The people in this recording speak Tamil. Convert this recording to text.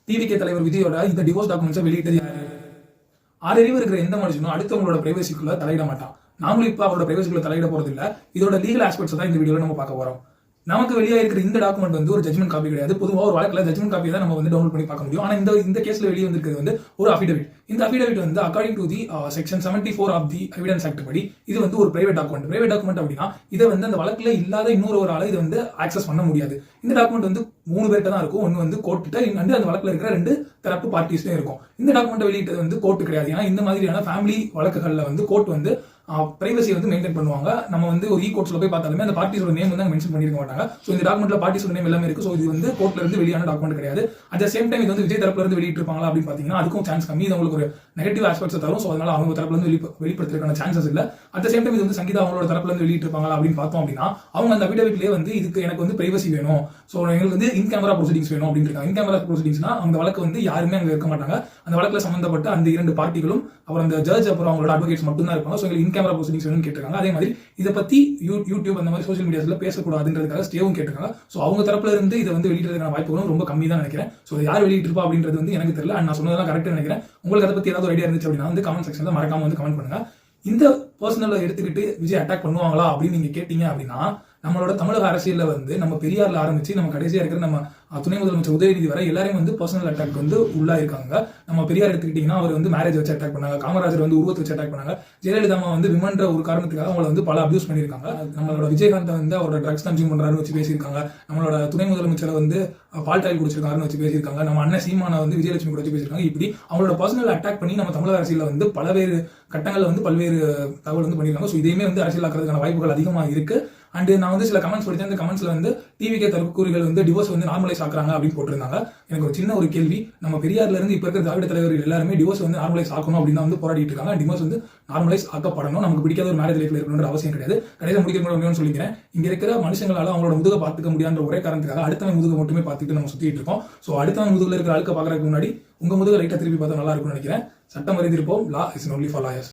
டிவிகே தலைவர் விஜயோட இந்த டிவோர்ஸ் டாக்குமெண்ட்ஸை வெளியிட்டது யாரு? ஆறறிவு இருக்கிற எந்த மனுஷனும் அடுத்தவங்களோட பிரைவசிக்குள்ள தலையிட மாட்டான். நாமளும் இப்ப அவரோட பிரைவசிக்குள்ள தலையிட போறது இல்ல. இதோட லீகல் ஆஸ்பெக்ட்ஸ் தான் இந்த வீடியோல நம்ம பார்க்க போறோம். நமக்கு வெளியே இருக்கிற இந்த டாக்குமெண்ட் வந்து ஒரு ஜட்மெண்ட் காப்பி கிடையாது. பொதுவாக ஒரு வழக்கில் ஜட்மெண்ட் காப்பி தான் நம்ம வந்து டவுன்லோட் பண்ணி பார்க்க முடியும். ஆனால் இந்த கேஸ்ல வெளியே வந்திருக்கிறது வந்து ஒரு அஃபிடவிட். இந்த அஃபிடவிட் வந்து according to the section 74 of the evidence act படி இது வந்து ஒரு பிரைவேட் டாக்குமெண்ட். பிரைவேட் டாக்குமெண்ட் அப்படின்னா இதை வந்து அந்த வழக்கில் இல்லாத இன்னொரு ஆளை இது வந்து ஆக்சஸ் பண்ண முடியாது. இந்த டாக்குமெண்ட் வந்து 3 பேர்கிட்ட தான் இருக்கும். ஒன்று வந்து கோர்ட்டு, இன்னொன்று அந்த வழக்கில் இருக்கிற 2 தரப்பு பார்ட்டிஸ்லயும் இருக்கும். இந்த டாக்குமெண்ட் வெளியிட்டது வந்து கோர்ட்டு கிடையாது. ஏன்னா இந்த மாதிரியான ஃபேமிலி வழக்குகளில் வந்து கோர்ட் வந்து பிரைவசி வந்து மெயின்டைன் பண்ணுவாங்க. நம்ம வந்து ஒரு கோர்ட்ஸ்ல போய் பார்த்தாலுமே அந்த பார்ட்டிஸோட நேம் வந்து மென்ஷன் பண்ணிருக்க மாட்டாங்க. ஸோ இந்த டாக்குமெண்ட்ல பார்ட்டிஸோட நேம் எல்லாமே இருக்கு. ஸோ இது வந்து கோர்ட்ல இருந்து வெளியான டாக்குமெண்ட் கிடையாது. அட் த சேம் டைம் இது வந்து விஜய் தரப்புல இருந்து வெளியிட்டு இருப்பாங்களா அப்படின்னு பாத்தீங்கன்னா அதுக்கும் சான்ஸ் கம்மி. இது உங்களுக்கு ஒரு நெகட்டிவ் ஆஸ்பெக்ட்ஸ் தரும். ஸோ அதனால அவங்க தரப்புல இருந்து வெளிப்படுத்துறதுக்கான சான்சஸ் இல்ல. அட் த சேம் டைம் இது வந்து சங்கீதா அவங்களோட தரப்புல இருந்து வெளியிட்டு இருப்பாங்களா அப்படின்னு பார்த்தோம் அப்படின்னா அவங்க அந்த அபிடவிட்லயே வந்து இதுக்கு எனக்கு வந்து பிரைவசி வேணும், ஸோ எங்களுக்கு வந்து இன் கேமரா ப்ரொசீடிங்ஸ் வேணும் அப்படின்னு இருக்காங்க. இன் கேமரா ப்ரொசீடிங்ஸ்னா அந்த வழக்கு வந்து யாருமே அங்க இருக்க மாட்டாங்க. அந்த வழக்குல சம்பந்தப்பட்ட அந்த 2 பார்ட்டிகளும் அப்புறம் அந்த ஜட்ஜ் அப்புறம் அவங்களோட அட்வொகேட்ஸ் மட்டும் தான் இருப்பாங்க. ஸோ எங்களுக்கு இன் கேமரா ப்ரொசீடிங்ஸ் வேணும்னு கேட்டிருக்காங்க. அதே மாதிரி இதை பத்தி யூடியூப் அந்த மாதிரி சோஷியல் மீடியாஸ்ல பேசக்கூடாதுன்றதுக்காக ஸ்டேவும் கேட்டிருக்காங்க. ஸோ அவங்க தரப்புல இருந்து இதை வந்து வெளியிடுறதுக்கான வாய்ப்புகளும் ரொம்ப கம்மி தான் நினைக்கிறேன். ஸோ யார் வெளியிட்டிருப்பா அப்படின்றது வந்து எனக்கு தெரியல. நான் சொன்னதெல்லாம் கரெக்டாக நினைக்கிறேன். உங்களுக்கு அதை பத்தி ஏதாவது ஐடியா இருந்துச்சு அப்படின்னா வந்து கமெண்ட் செக்ஷன்ல மறக்காம வந்து கமெண்ட் பண்ணுங்க. இந்த பர்சனலை எடுத்துக்கிட்டு விஜய் அட்டாக் பண்ணுவாங்களா அப்படின்னு நீங்க கேட்டீங்க அப்படின்னா நம்மளோட தமிழக அரசியல்ல வந்து நம்ம பெரியார்ல ஆரம்பிச்சு நம்ம கடைசியா இருக்கிற நம்ம துணை முதலமைச்சர் உதயநிதி வரை எல்லாரும் வந்து பர்சனல் அட்டாக் வந்து உள்ளா இருக்காங்க. நம்ம பெரியார் எடுத்துக்கிட்டீங்கன்னா அவர் வந்து மேரேஜ் வச்சு அட்டாக் பண்ணாங்க, காமராஜர் வந்து உருவத்தை வச்சு அட்டாக் பண்ணாங்க, ஜெயலலிதா வந்து விமன்ற ஒரு காரணத்துக்காக அவங்களை வந்து பல அபியூஸ் பண்ணியிருக்காங்க. நம்மளோட விஜயகாந்த் வந்து அவரோட ட்ரக்ஸ் கன்சியூம் பண்றாருன்னு வச்சு பேசியிருக்காங்க. நம்மளோட துணை முதலமைச்சரை வந்து பால்டாயில் குடிச்சிருக்காருன்னு வச்சு பேசியிருக்காங்க. நம்ம அண்ணன் சீமான வந்து விஜயலட்சுமி கூட வச்சு பேசியிருக்காங்க. இப்படி அவங்களோட பர்சனல் அட்டாக் பண்ணி நம்ம தமிழக அரசியல வந்து பல்வேறு கட்டங்கள்ல வந்து பல்வேறு தகவல் வந்து பண்ணியிருக்காங்க. ஸோ இதையுமே வந்து அரசியலாக்குறதுக்கான வாய்ப்புகள் அதிகமாக இருக்கு. அண்ட் நான் வந்து சில கமெண்ட்ஸ் படித்தேன். அந்த கமெண்ட்ஸ்ல வந்து டிவிகே தரப்புக்கூறிகள் வந்து டிவோர்ஸ் வந்து நார்மலைஸ் ஆக்குறாங்க அப்படின்னு போட்டிருந்தாங்க. எனக்கு ஒரு சின்ன ஒரு கேள்வி, நம்ம பெரியார்ல இருந்து இப்ப இருக்கிற திராவிட தலைவர்கள் எல்லாருமே டிவோர்ஸ் வந்து நார்மலைஸ் ஆக்கணும் அப்படின்னு வந்து போராடிட்டு இருக்காங்க. டிவோர்ஸ் வந்து நார்மலைஸ் ஆக்கப்படணும். நமக்கு பிடிக்காத ஒரு மேரேஜ் லைஃப்ல இருக்கணும்ன்ற அவசியம் கிடையாது. கடைசியாக முடிக்கணும்னு சொல்லிக்கிறேன். இங்க இருக்கிற மனுஷங்களால அவங்களோட முதுக பார்த்துக்க முடியாத ஒரே காரணத்துக்காக அடுத்தவன் முதுக மட்டுமே பார்த்துட்டு நம்ம சுத்திட்டு இருக்கோம். ஸோ அடுத்தவன் முதுகுல இருக்கிற ஆளுக்க பாக்குறதுக்கு முன்னாடி உங்க முதுக லைட்டா திருப்பி பார்த்தா நல்லா இருக்கும்னு நினைக்கிறேன். சட்டம் அறிந்திருப்போம். Law is only for lawyers.